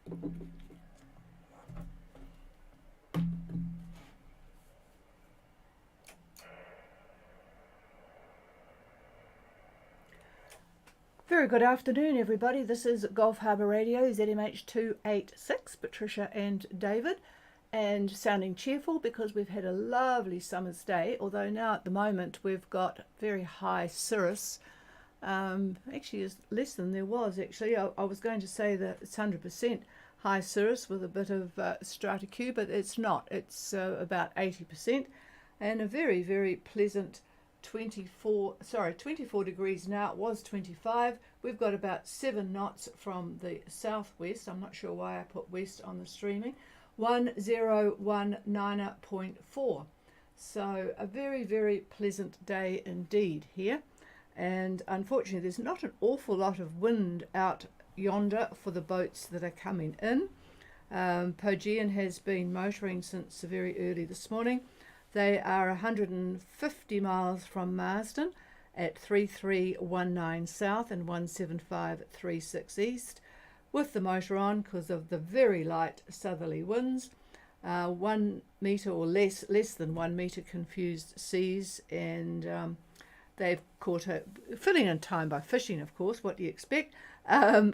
Very good afternoon, everybody. This is Gulf Harbour Radio, ZMH 286, Patricia and David, and sounding cheerful because we've had a lovely summer's day, although now at the moment we've got very high cirrus. Actually, it's less than there was, actually. I was going to say that it's 100% high cirrus with a bit of strata Q, but it's not. It's about 80%, and a very, very pleasant 24 degrees now. It was 25. We've got about 7 knots from the southwest. I'm not sure why I put west on the streaming. 1019.4. So a very, very pleasant day indeed here, and unfortunately there's not an awful lot of wind out yonder for the boats that are coming in. Pogean has been motoring since very early this morning. They are 150 miles from Marsden at 3319 south and 17536 east, with the motor on because of the very light southerly winds. 1 metre or less than 1 metre confused seas, and they've caught filling in time by fishing, of course, what do you expect,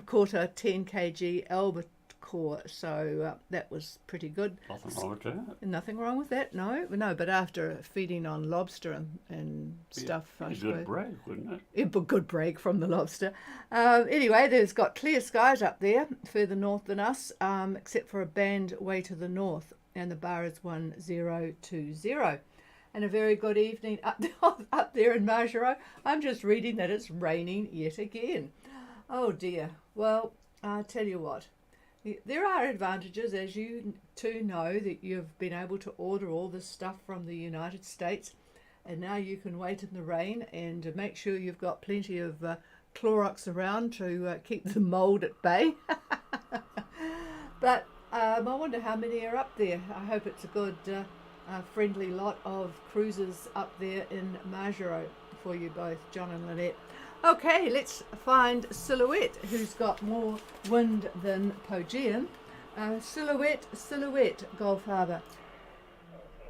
caught a 10 kg albacore, so that was pretty good. Nothing wrong with that. Nothing wrong with that, no, but after feeding on lobster and stuff, I suppose. A good break, wouldn't it? A good break from the lobster. Anyway, there's got clear skies up there, further north than us, except for a band way to the north, and the bar is 1020. And a very good evening up there in Margereau. I'm just reading that it's raining yet again. Oh dear. Well, I'll tell you what. There are advantages, as you two know, that you've been able to order all this stuff from the United States, and now you can wait in the rain and make sure you've got plenty of Clorox around to keep the mould at bay. But I wonder how many are up there. I hope it's a good, friendly lot of cruisers up there in Margereau for you both, John and Lynette. Okay, let's find Silhouette, who's got more wind than Pogean. Silhouette, Gulf Harbour.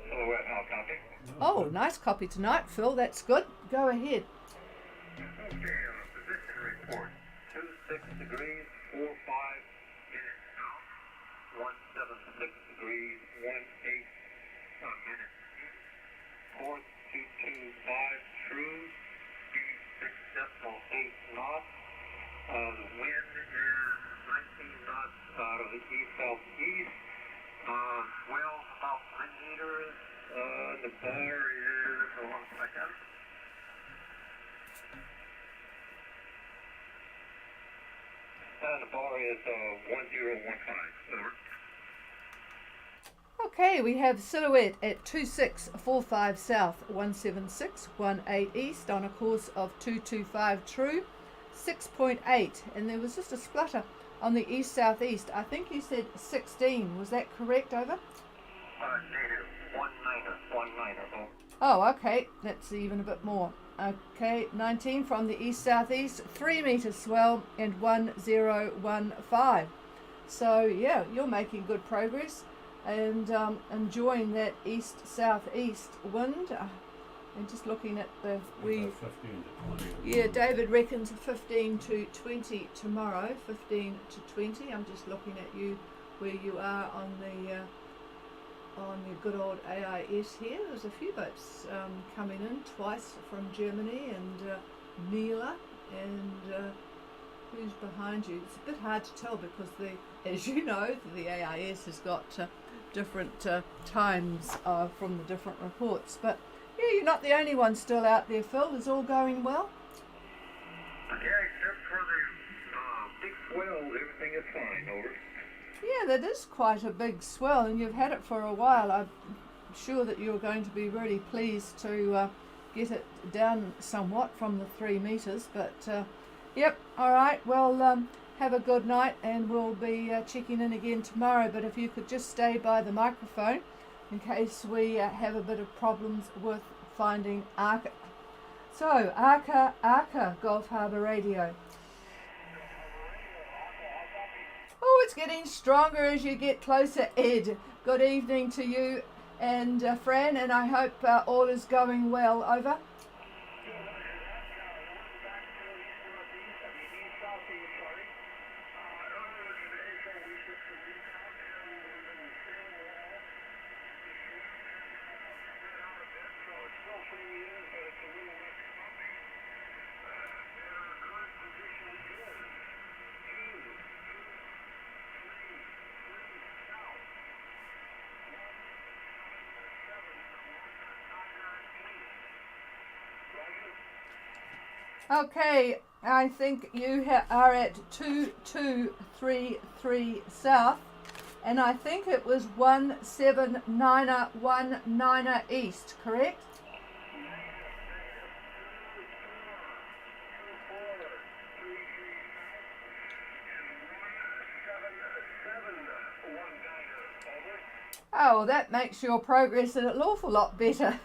Silhouette, I'll copy. Oh, nice copy tonight, Phil. That's good. Go ahead. Okay, position report. 26 degrees, 45 minutes south. 176 degrees, 18 minutes east. Course 225 true. 6.8 knots. Wind is 19 knots out of the east-southeast. Swell about 3 meters. The bar is, hold on a second. The bar is 1015. Over. Okay, we have Silhouette at 2645 south, 17618 east on a course of 225 true, 6.8, and there was just a splutter on the east-southeast. I think you said 16. Was that correct, over? Native, 19er. Oh, okay, that's even a bit more. Okay, 19 from the east-southeast, 3 metres swell and 1015. So, yeah, you're making good progress and enjoying that east-southeast wind. And just looking at the 15 to 20. Yeah, David reckons 15 to 20 tomorrow. 15 to 20. I'm just looking at you where you are on the good old AIS here. There's a few boats coming in twice from Germany, and Mila, and who's behind you? It's a bit hard to tell because as you know, the AIS has got different times from the different reports. But yeah, you're not the only one still out there, Phil. Is all going well? Yeah, except for the big swells, everything is fine. Over. Yeah, that is quite a big swell, and you've had it for a while. I'm sure that you're going to be really pleased to get it down somewhat from the 3 metres. But yep, all right. Well, have a good night, and we'll be checking in again tomorrow. But if you could just stay by the microphone in case we have a bit of problems with finding Arca. So, Arca, Gulf Harbour Radio. Oh, it's getting stronger as you get closer, Ed. Good evening to you and Fran, and I hope all is going well. Over. Okay, I think you are at 2233 south, and I think it was 17919 east, correct? Oh, well, that makes your progress an awful lot better.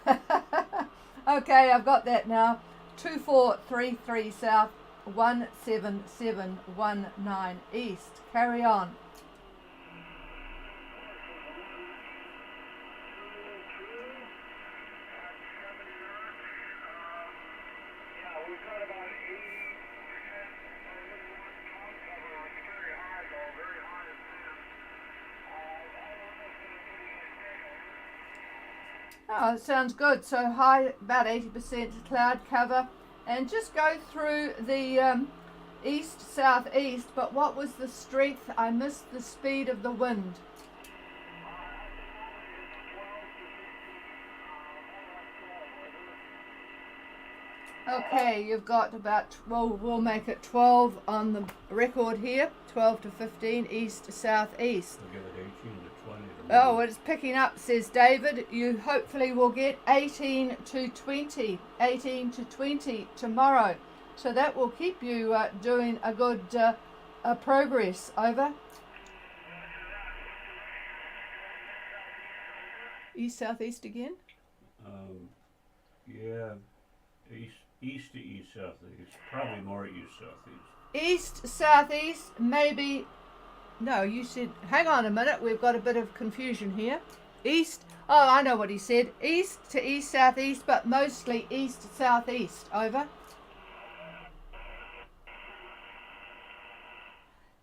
Okay, I've got that now. 2433 south, 17719 east. Carry on. Oh, it sounds good. So high, about 80% cloud cover. And just go through the east-southeast. But what was the strength? I missed the speed of the wind. Okay, you've got about, well, we'll make it 12 on the record here. 12 to 15, east-southeast. We'll give it 18 to 20. Oh, it's picking up, says David. You hopefully will get 18 to 20, 18 to 20 tomorrow. So that will keep you doing a good progress. Over. East, southeast again? Yeah, east to east, southeast. Probably more east, southeast. East, southeast, maybe. No, you said, hang on a minute, we've got a bit of confusion here. East, oh, I know what he said. East to east, southeast, but mostly east, southeast. Over.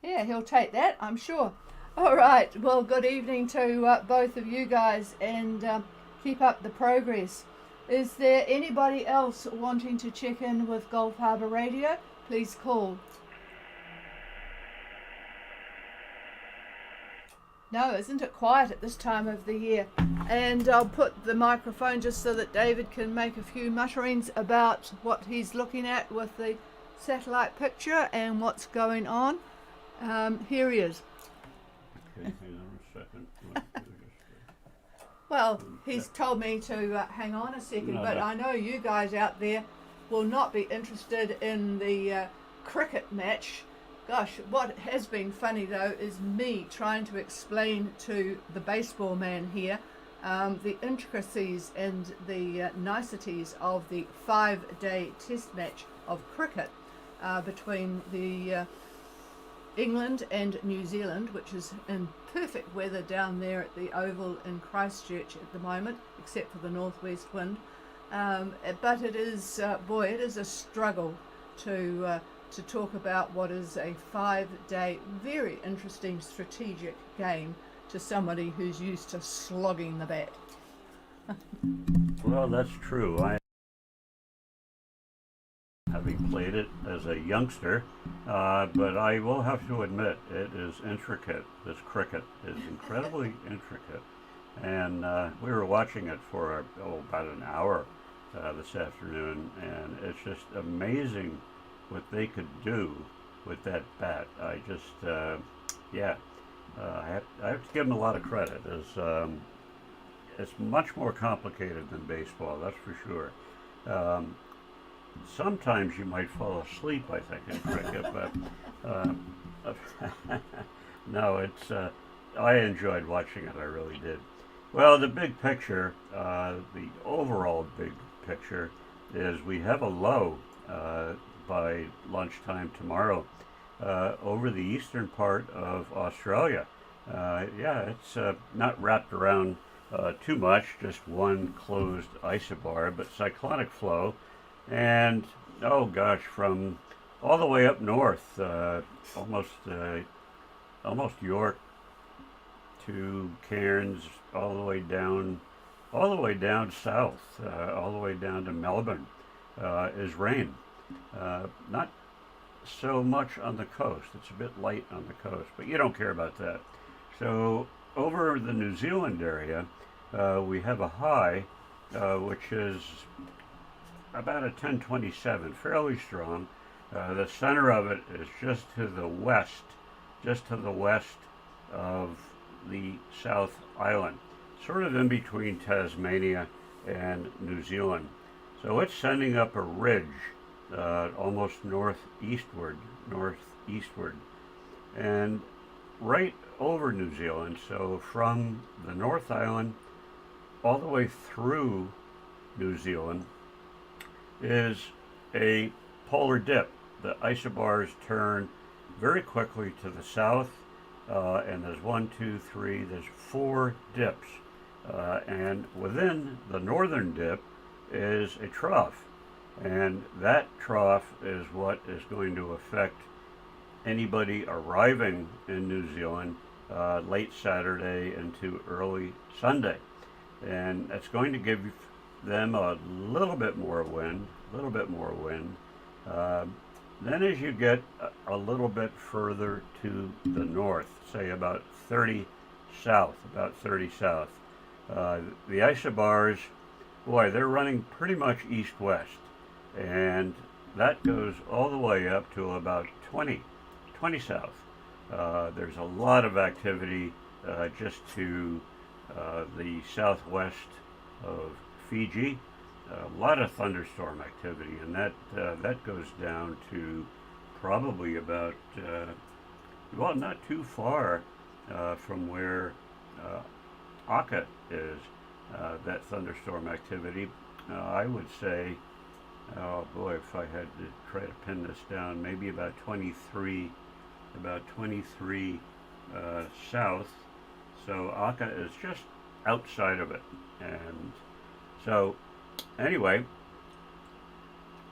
Yeah, he'll take that, I'm sure. All right, well, good evening to both of you guys, and keep up the progress. Is there anybody else wanting to check in with Gulf Harbour Radio? Please call. No, isn't it quiet at this time of the year? And I'll put the microphone just so that David can make a few mutterings about what he's looking at with the satellite picture and what's going on. Here he is. Okay, hang on a second. Well, he's told me to hang on a second, No, but no. I know you guys out there will not be interested in the cricket match. Gosh, what has been funny though is me trying to explain to the baseball man here the intricacies and the niceties of the 5-day test match of cricket between the England and New Zealand, which is in perfect weather down there at the Oval in Christchurch at the moment, except for the northwest wind. But it is, boy, it is a struggle to talk about what is a 5-day, very interesting strategic game to somebody who's used to slogging the bat. Well, that's true. Having played it as a youngster, but I will have to admit it is intricate. This cricket is incredibly intricate, and we were watching it for about an hour this afternoon, and it's just amazing what they could do with that bat. I just, I have to give them a lot of credit. It's much more complicated than baseball, that's for sure. Sometimes you might fall asleep, I think, in cricket, but no, it's. I enjoyed watching it. I really did. Well, the big picture, the overall big picture, is we have a low by lunchtime tomorrow, over the eastern part of Australia. Yeah, it's not wrapped around too much, just one closed isobar, but cyclonic flow. And oh gosh, from all the way up north, almost almost York to Cairns, all the way down south, all the way down to Melbourne, is rain. Not so much on the coast. It's a bit light on the coast, but you don't care about that. So over the New Zealand area, we have a high, which is about a 1027, fairly strong. The center of it is just to the west of the South Island, sort of in between Tasmania and New Zealand. So it's sending up a ridge, almost northeastward, and right over New Zealand. So from the North Island all the way through New Zealand is a polar dip. The isobars turn very quickly to the south, and there's there's 4 dips. And within the northern dip is a trough. And that trough is what is going to affect anybody arriving in New Zealand late Saturday into early Sunday. And it's going to give them a little bit more wind. Then as you get a little bit further to the north, say about 30 south, the isobars, boy, they're running pretty much east-west. And that goes all the way up to about 20 south. There's a lot of activity just to the southwest of Fiji. A lot of thunderstorm activity, and that goes down to probably about not too far from where Aka is. That thunderstorm activity, I would say, oh boy, if I had to try to pin this down, maybe about 23 south. So Aka is just outside of it, and so anyway,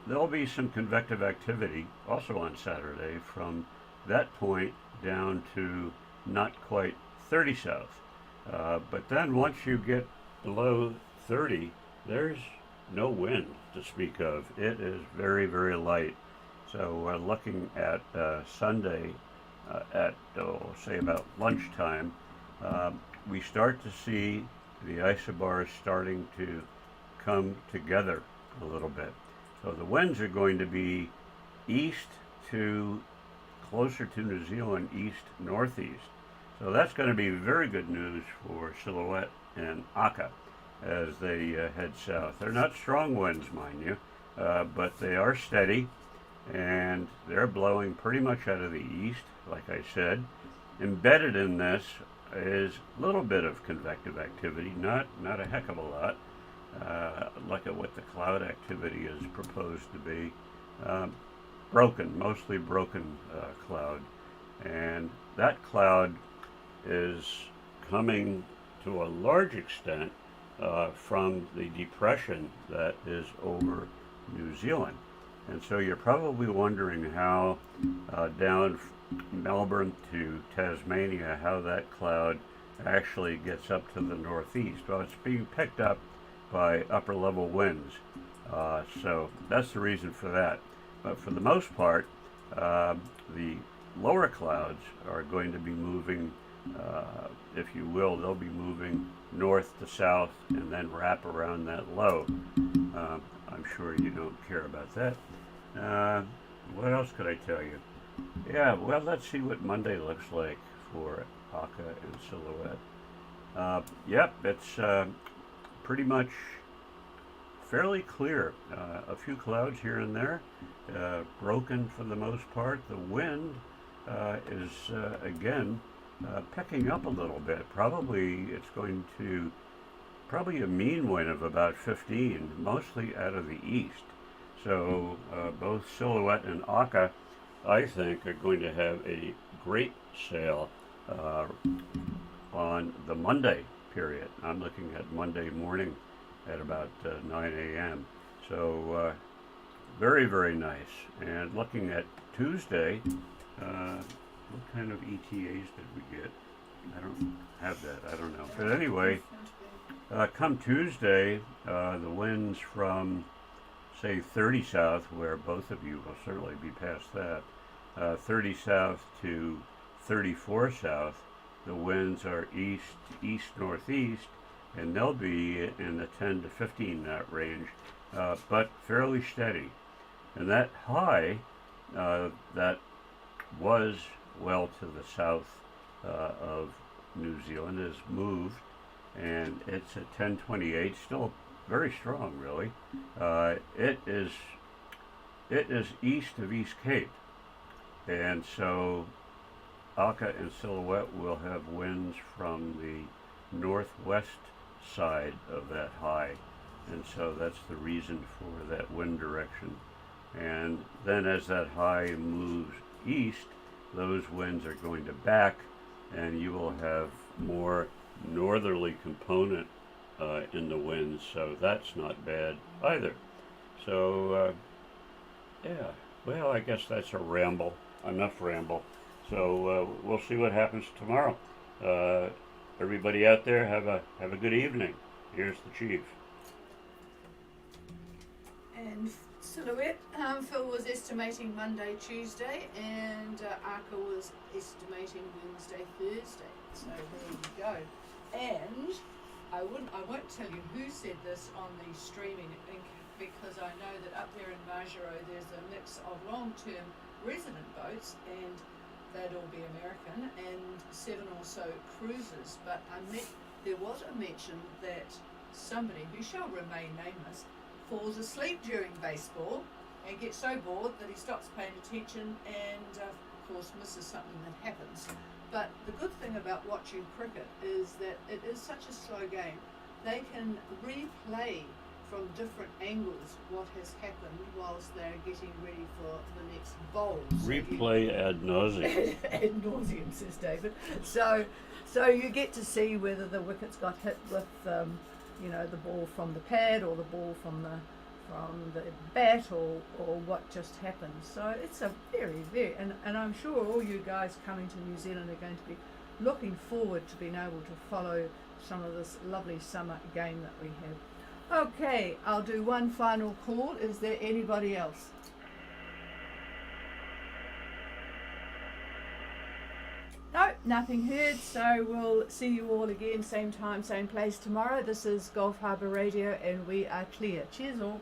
there'll be some convective activity also on Saturday from that point down to not quite 30 south. But then once you get below 30, there's no wind to speak of. It is very, very light. So we're looking at Sunday at, say, about lunchtime. We start to see the isobars starting to come together a little bit. So the winds are going to be east to closer to New Zealand, east-northeast. So that's going to be very good news for Silhouette and Aka as they head south. They're not strong winds, mind you, but they are steady, and they're blowing pretty much out of the east, like I said. Embedded in this is a little bit of convective activity, not a heck of a lot. Look at what the cloud activity is proposed to be. Mostly broken cloud. And that cloud is coming to a large extent from the depression that is over New Zealand. And so you're probably wondering how down Melbourne to Tasmania, how that cloud actually gets up to the northeast. Well, it's being picked up by upper level winds. So that's the reason for that. But for the most part, the lower clouds are going to be moving, if you will, they'll be moving north to south and then wrap around that low. I'm sure you don't care about that. What else could I tell you? Yeah, well, let's see what Monday looks like for Aka and Silhouette. Yep, it's pretty much fairly clear. A few clouds here and there, broken for the most part. The wind is again picking up a little bit. Probably a mean wind of about 15, mostly out of the east. So both Silhouette and Aka I think, are going to have a great sale on the Monday period. I'm looking at Monday morning at about 9 a.m. So very, very nice. And looking at Tuesday, what kind of ETAs did we get? I don't have that. I don't know. But anyway, come Tuesday, the winds from, say, 30 south, where both of you will certainly be past that, 30 south to 34 south, the winds are east, northeast, and they'll be in the 10 to 15 knot range, but fairly steady. And that high, that was well to the south of New Zealand, has moved, and it's at 1028, still very strong, really. It is east of East Cape, and so Aka and Silhouette will have winds from the northwest side of that high, and so that's the reason for that wind direction. And then as that high moves east, those winds are going to back, and you will have more northerly component in the winds, so that's not bad either. So yeah, well, I guess that's a ramble, enough ramble. So we'll see what happens tomorrow. Everybody out there, have a good evening. Here's the chief. And Silhouette, Phil was estimating Monday, Tuesday, and Arca was estimating Wednesday, Thursday. So there you go. And I won't tell you who said this on the streaming because I know that up there in Margero there's a mix of long-term resident boats, and they'd all be American, and 7 or so cruisers. But there was a mention that somebody who shall remain nameless falls asleep during baseball and gets so bored that he stops paying attention and of course misses something that happens. But the good thing about watching cricket is that it is such a slow game. They can replay from different angles what has happened whilst they're getting ready for the next bowl. Replay ad nauseum. Ad nauseum, says David. So you get to see whether the wickets got hit with the ball from the pad or the ball from the bat or what just happened. So it's a very and I'm sure all you guys coming to New Zealand are going to be looking forward to being able to follow some of this lovely summer game that we have. Okay, I'll do one final call. Is there anybody else? No, nothing heard, so we'll see you all again, same time, same place tomorrow. This is Gulf Harbour Radio, and we are clear. Cheers all.